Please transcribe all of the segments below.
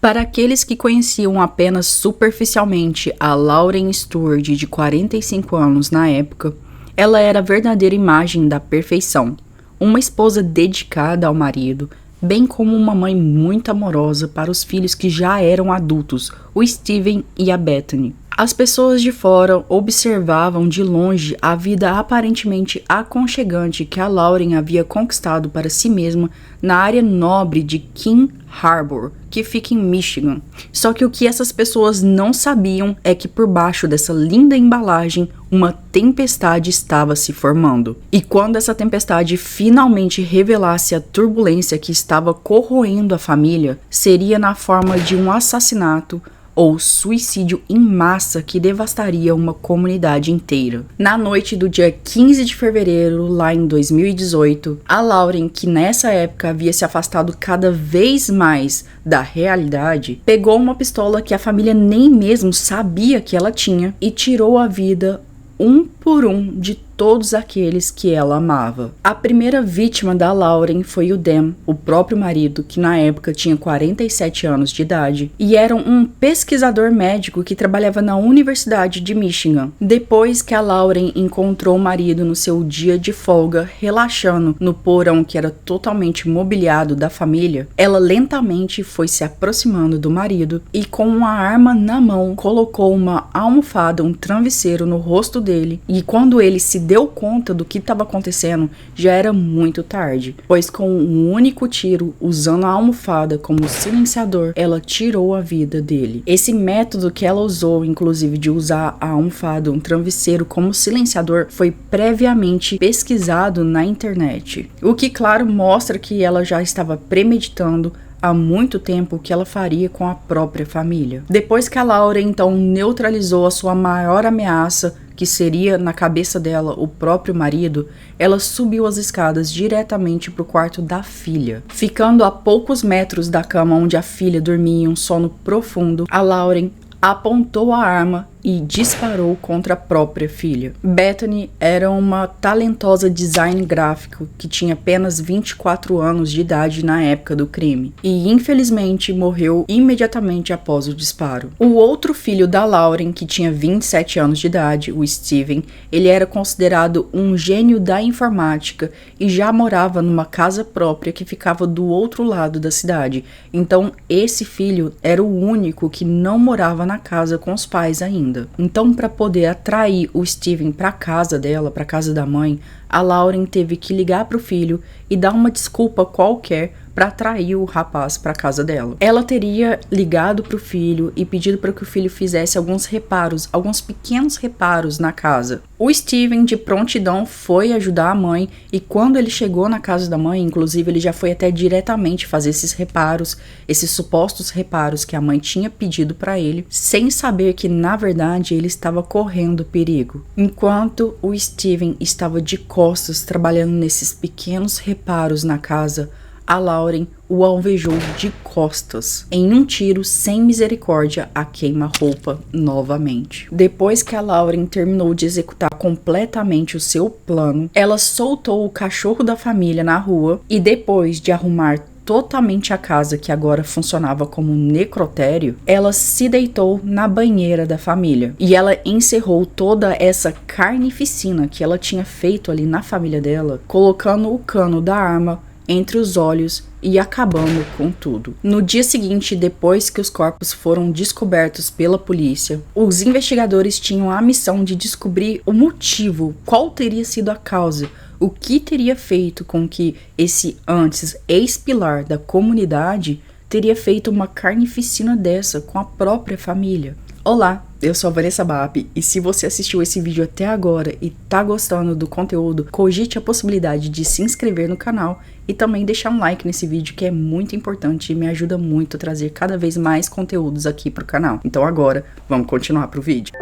Para aqueles que conheciam apenas superficialmente a Lauren Stewart, de 45 anos na época, ela era a verdadeira imagem da perfeição. Uma esposa dedicada ao marido, bem como uma mãe muito amorosa para os filhos que já eram adultos, o Steven e a Bethany. As pessoas de fora observavam de longe a vida aparentemente aconchegante que a Lauren havia conquistado para si mesma na área nobre de King Harbor, que fica em Michigan. Só que o que essas pessoas não sabiam é que por baixo dessa linda embalagem uma tempestade estava se formando. E quando essa tempestade finalmente revelasse a turbulência que estava corroendo a família, seria na forma de um assassinato ou suicídio em massa que devastaria uma comunidade inteira. Na noite do dia 15 de fevereiro, lá em 2018, a Lauren, que nessa época havia se afastado cada vez mais da realidade, pegou uma pistola que a família nem mesmo sabia que ela tinha e tirou a vida um por um de todos aqueles que ela amava. A primeira vítima da Lauren foi o Dan, o próprio marido, que na época tinha 47 anos de idade, e era um pesquisador médico que trabalhava na Universidade de Michigan. Depois que a Lauren encontrou o marido no seu dia de folga, relaxando no porão que era totalmente mobiliado da família, ela lentamente foi se aproximando do marido e com uma arma na mão colocou uma almofada, um travesseiro no rosto dele, e quando ele se deu conta do que estava acontecendo, já era muito tarde, pois com um único tiro, usando a almofada como silenciador, ela tirou a vida dele. Esse método que ela usou, inclusive de usar a almofada, um travesseiro como silenciador, foi previamente pesquisado na internet, o que claro mostra que ela já estava premeditando há muito tempo o que ela faria com a própria família. Depois que a Lauren então neutralizou a sua maior ameaça, que seria na cabeça dela o próprio marido, ela subiu as escadas diretamente para o quarto da filha. Ficando a poucos metros da cama onde a filha dormia em um sono profundo, a Lauren apontou a arma e disparou contra a própria filha. Bethany era uma talentosa design gráfico que tinha apenas 24 anos de idade na época do crime e infelizmente morreu imediatamente após o disparo. O outro filho da Lauren, que tinha 27 anos de idade, o Steven, ele era considerado um gênio da informática e já morava numa casa própria que ficava do outro lado da cidade. Então esse filho era o único que não morava na casa com os pais ainda. Então, para poder atrair o Steven para casa dela, para casa da mãe, a Lauren teve que ligar para o filho e dar uma desculpa qualquer para atrair o rapaz para casa dela. Ela teria ligado para o filho e pedido para que o filho fizesse alguns reparos, alguns pequenos reparos na casa. O Steven, de prontidão, foi ajudar a mãe e quando ele chegou na casa da mãe, inclusive, ele já foi até diretamente fazer esses reparos, esses supostos reparos que a mãe tinha pedido para ele, sem saber que, na verdade, ele estava correndo perigo. Enquanto o Steven estava de costas trabalhando nesses pequenos reparos na casa, a Lauren o alvejou de costas, em um tiro sem misericórdia a queima-roupa novamente. Depois que a Lauren terminou de executar completamente o seu plano, ela soltou o cachorro da família na rua e depois de arrumar totalmente a casa, que agora funcionava como um necrotério, ela se deitou na banheira da família e ela encerrou toda essa carnificina que ela tinha feito ali na família dela, colocando o cano da arma entre os olhos e acabando com tudo. No dia seguinte, depois que os corpos foram descobertos pela polícia, os investigadores tinham a missão de descobrir o motivo, qual teria sido a causa, o que teria feito com que esse antes ex-pilar da comunidade teria feito uma carnificina dessa com a própria família. Olá, eu sou a Vanessa Bap e se você assistiu esse vídeo até agora e tá gostando do conteúdo, cogite a possibilidade de se inscrever no canal e também deixar um like nesse vídeo, que é muito importante e me ajuda muito a trazer cada vez mais conteúdos aqui pro canal. Então agora, vamos continuar pro vídeo.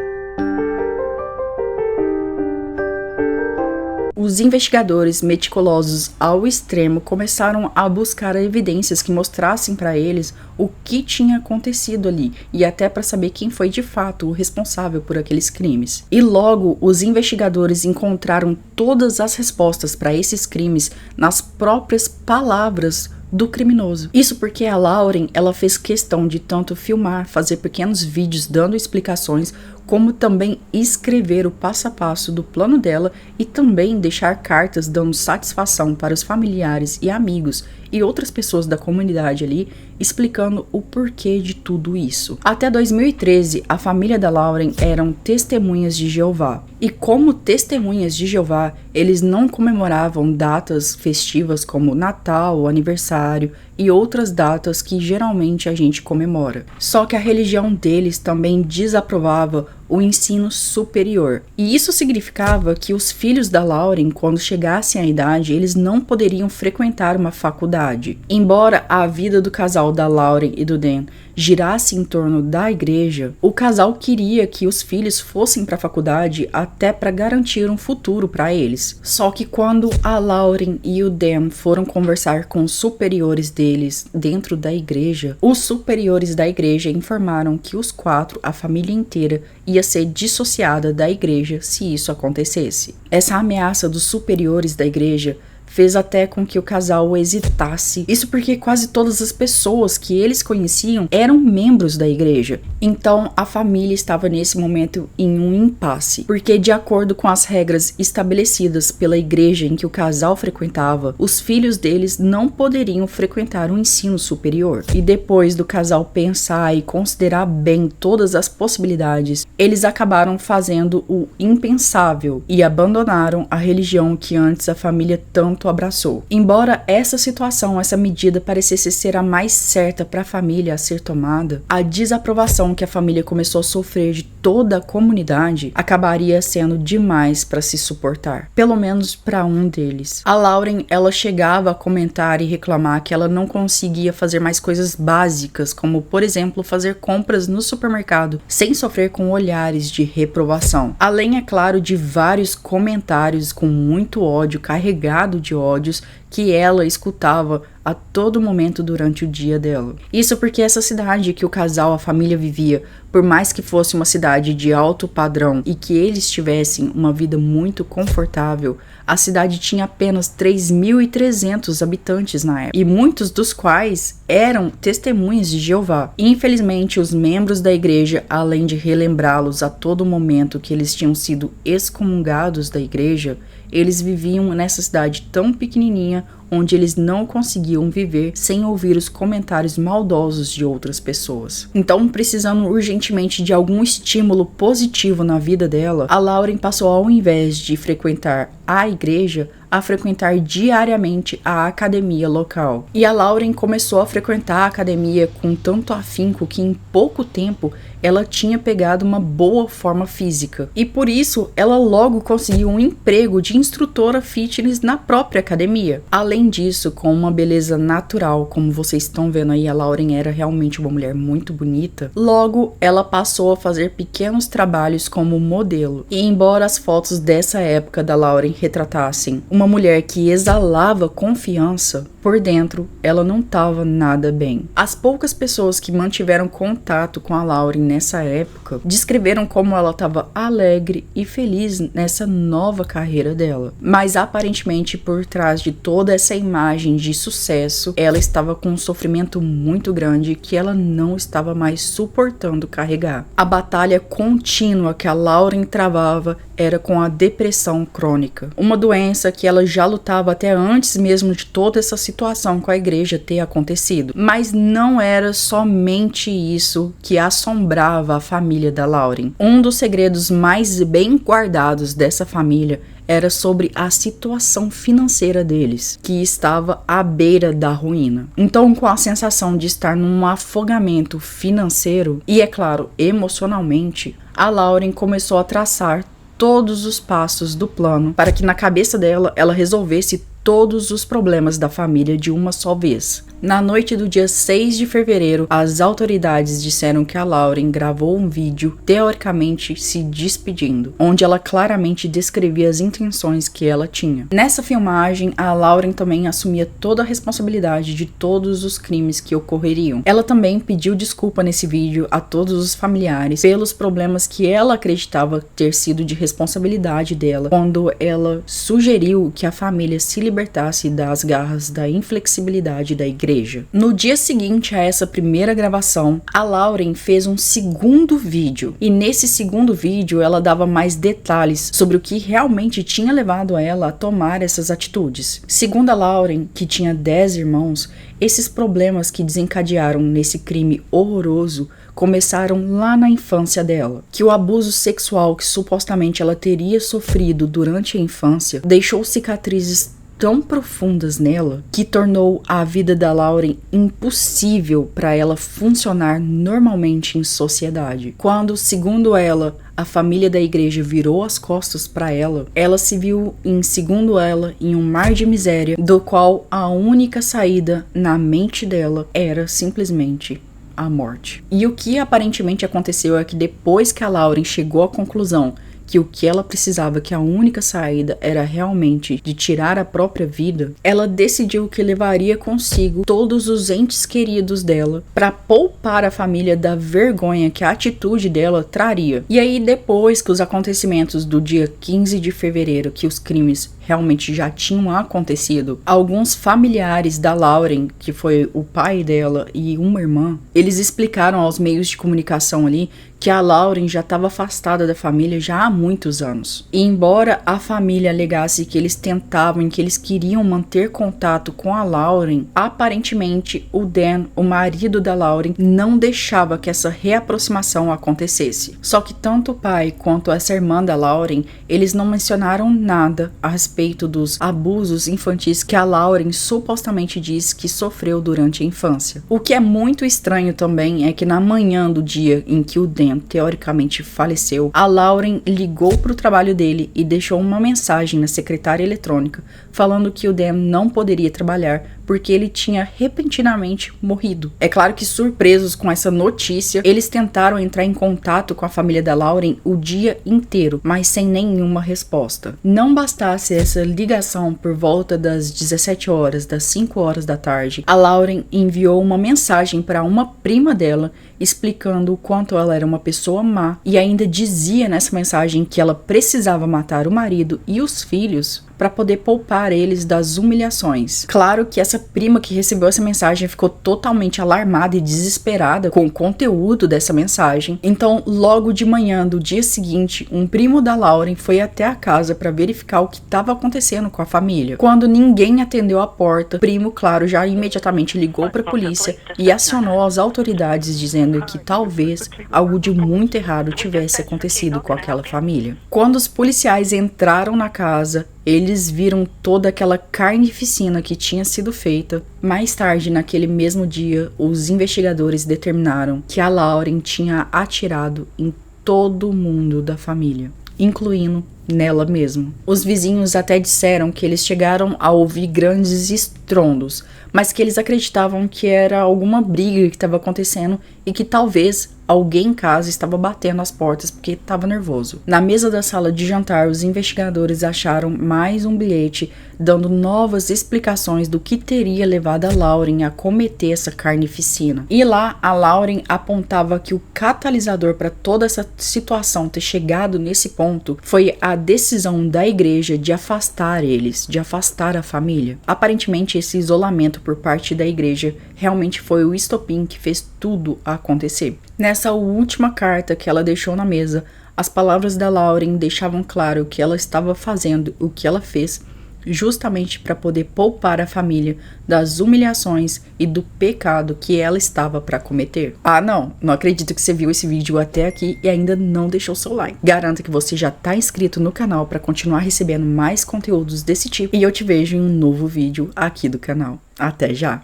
Os investigadores, meticulosos ao extremo, começaram a buscar evidências que mostrassem para eles o que tinha acontecido ali e até para saber quem foi de fato o responsável por aqueles crimes. E logo os investigadores encontraram todas as respostas para esses crimes nas próprias palavras do criminoso. Isso porque a Lauren, ela fez questão de tanto filmar, fazer pequenos vídeos dando explicações, como também escrever o passo a passo do plano dela e também deixar cartas dando satisfação para os familiares e amigos e outras pessoas da comunidade ali, explicando o porquê de tudo isso. Até 2013, a família da Lauren eram testemunhas de Jeová. E como testemunhas de Jeová, eles não comemoravam datas festivas como Natal, aniversário e outras datas que geralmente a gente comemora. Só que a religião deles também desaprovava o ensino superior. E isso significava que os filhos da Lauren, quando chegassem à idade, eles não poderiam frequentar uma faculdade. Embora a vida do casal da Lauren e do Dan girasse em torno da igreja, o casal queria que os filhos fossem para a faculdade até para garantir um futuro para eles. Só que quando a Lauren e o Dan foram conversar com os superiores deles dentro da igreja, os superiores da igreja informaram que os quatro, a família inteira, ia ser dissociada da igreja se isso acontecesse. Essa ameaça dos superiores da igreja fez até com que o casal hesitasse. Isso porque quase todas as pessoas que eles conheciam eram membros da igreja. Então a família estava nesse momento em um impasse, porque de acordo com as regras estabelecidas pela igreja em que o casal frequentava, os filhos deles não poderiam frequentar o ensino superior. E depois do casal pensar e considerar bem todas as possibilidades, eles acabaram fazendo o impensável e abandonaram a religião que antes a família tanto abraçou. Embora essa situação, essa medida parecesse ser a mais certa para a família a ser tomada, a desaprovação que a família começou a sofrer de toda a comunidade acabaria sendo demais para se suportar, pelo menos para um deles. A Lauren, ela chegava a comentar e reclamar que ela não conseguia fazer mais coisas básicas, como por exemplo fazer compras no supermercado, sem sofrer com olhares de reprovação. Além, é claro, de vários comentários com muito ódio, carregado de ódios, que ela escutava a todo momento durante o dia dela. Isso porque essa cidade que o casal, a família vivia, por mais que fosse uma cidade de alto padrão e que eles tivessem uma vida muito confortável, a cidade tinha apenas 3.300 habitantes na época, e muitos dos quais eram testemunhas de Jeová. E, infelizmente, os membros da igreja, além de relembrá-los a todo momento que eles tinham sido excomungados da igreja, eles viviam nessa cidade tão pequenininha, onde eles não conseguiam viver sem ouvir os comentários maldosos de outras pessoas. Então, precisando urgentemente de algum estímulo positivo na vida dela, a Lauren passou, ao invés de frequentar a igreja, a frequentar diariamente a academia local. E a Lauren começou a frequentar a academia com tanto afinco que em pouco tempo ela tinha pegado uma boa forma física. E por isso ela logo conseguiu um emprego de instrutora fitness na própria academia. Além disso, com uma beleza natural, como vocês estão vendo aí, a Lauren era realmente uma mulher muito bonita. Logo, ela passou a fazer pequenos trabalhos como modelo. E embora as fotos dessa época da Lauren retratassem uma mulher que exalava confiança, por dentro ela não estava nada bem. As poucas pessoas que mantiveram contato com a Lauren nessa época descreveram como ela estava alegre e feliz nessa nova carreira dela. Mas aparentemente, por trás de toda essa imagem de sucesso, ela estava com um sofrimento muito grande que ela não estava mais suportando carregar. A batalha contínua que a Lauren travava era com a depressão crônica, uma doença que ela já lutava até antes mesmo de toda essa situação com a igreja ter acontecido. Mas não era somente isso que assombrava a família da Lauren. Um dos segredos mais bem guardados dessa família era sobre a situação financeira deles, que estava à beira da ruína. Então, com a sensação de estar num afogamento financeiro e, é claro, emocionalmente, a Lauren começou a traçar todos os passos do plano para que na cabeça dela ela resolvesse todos os problemas da família de uma só vez. Na noite do dia 6 de fevereiro, as autoridades disseram que a Lauren gravou um vídeo, teoricamente se despedindo, onde ela claramente descrevia as intenções que ela tinha. Nessa filmagem, a Lauren também assumia toda a responsabilidade de todos os crimes que ocorreriam. Ela também pediu desculpa nesse vídeo a todos os familiares pelos problemas que ela acreditava ter sido de responsabilidade dela, quando ela sugeriu que a família se libertasse das garras da inflexibilidade da igreja. No dia seguinte a essa primeira gravação, a Lauren fez um segundo vídeo, e nesse segundo vídeo ela dava mais detalhes sobre o que realmente tinha levado ela a tomar essas atitudes. Segundo a Lauren, que tinha 10 irmãos, esses problemas que desencadearam nesse crime horroroso começaram lá na infância dela, que o abuso sexual que supostamente ela teria sofrido durante a infância deixou cicatrizes tão profundas nela que tornou a vida da Lauren impossível para ela funcionar normalmente em sociedade. Quando, segundo ela, a família da igreja virou as costas para ela, ela se viu, segundo ela, em um mar de miséria, do qual a única saída na mente dela era simplesmente a morte. E o que aparentemente aconteceu é que depois que a Lauren chegou à conclusão que o que ela precisava, que a única saída era realmente de tirar a própria vida, ela decidiu que levaria consigo todos os entes queridos dela para poupar a família da vergonha que a atitude dela traria. E aí, depois que os acontecimentos do dia 15 de fevereiro, que os crimes realmente já tinham acontecido, alguns familiares da Lauren, que foi o pai dela e uma irmã, eles explicaram aos meios de comunicação ali que a Lauren já estava afastada da família já há muitos anos. E embora a família alegasse que eles tentavam, que eles queriam manter contato com a Lauren, aparentemente o Dan, o marido da Lauren, não deixava que essa reaproximação acontecesse. Só que tanto o pai quanto essa irmã da Lauren, eles não mencionaram nada a respeito dos abusos infantis que a Lauren supostamente diz que sofreu durante a infância. O que é muito estranho também é que na manhã do dia em que o Dan teoricamente faleceu, a Lauren ligou para o trabalho dele e deixou uma mensagem na secretária eletrônica falando que o Dan não poderia trabalhar porque ele tinha repentinamente morrido. É claro que, surpresos com essa notícia, eles tentaram entrar em contato com a família da Lauren o dia inteiro, mas sem nenhuma resposta. Não bastasse essa ligação por volta das 17 horas, das 5 horas da tarde, a Lauren enviou uma mensagem para uma prima dela explicando o quanto ela era uma pessoa má e ainda dizia nessa mensagem que ela precisava matar o marido e os filhos para poder poupar eles das humilhações. Claro que essa prima que recebeu essa mensagem ficou totalmente alarmada e desesperada com o conteúdo dessa mensagem. Então, logo de manhã do dia seguinte, um primo da Lauren foi até a casa para verificar o que estava acontecendo com a família. Quando ninguém atendeu a porta, o primo, claro, já imediatamente ligou para a polícia e acionou as autoridades dizendo que talvez algo de muito errado tivesse acontecido com aquela família. Quando os policiais entraram na casa, eles viram toda aquela carnificina que tinha sido feita. Mais tarde, naquele mesmo dia, os investigadores determinaram que a Lauren tinha atirado em todo mundo da família, incluindo nela mesma. Os vizinhos até disseram que eles chegaram a ouvir grandes estrondos, mas que eles acreditavam que era alguma briga que estava acontecendo e que talvez alguém em casa estava batendo as portas porque estava nervoso. Na mesa da sala de jantar, os investigadores acharam mais um bilhete dando novas explicações do que teria levado a Lauren a cometer essa carnificina. E lá, a Lauren apontava que o catalisador para toda essa situação ter chegado nesse ponto foi a decisão da igreja de afastar eles, de afastar a família. Aparentemente, esse isolamento por parte da igreja realmente foi o estopim que fez tudo acontecer. Nessa última carta que ela deixou na mesa, as palavras da Lauren deixavam claro que ela estava fazendo o que ela fez justamente para poder poupar a família das humilhações e do pecado que ela estava para cometer. Ah, não acredito que você viu esse vídeo até aqui e ainda não deixou seu like. Garanto que você já está inscrito no canal para continuar recebendo mais conteúdos desse tipo e eu te vejo em um novo vídeo aqui do canal. Até já!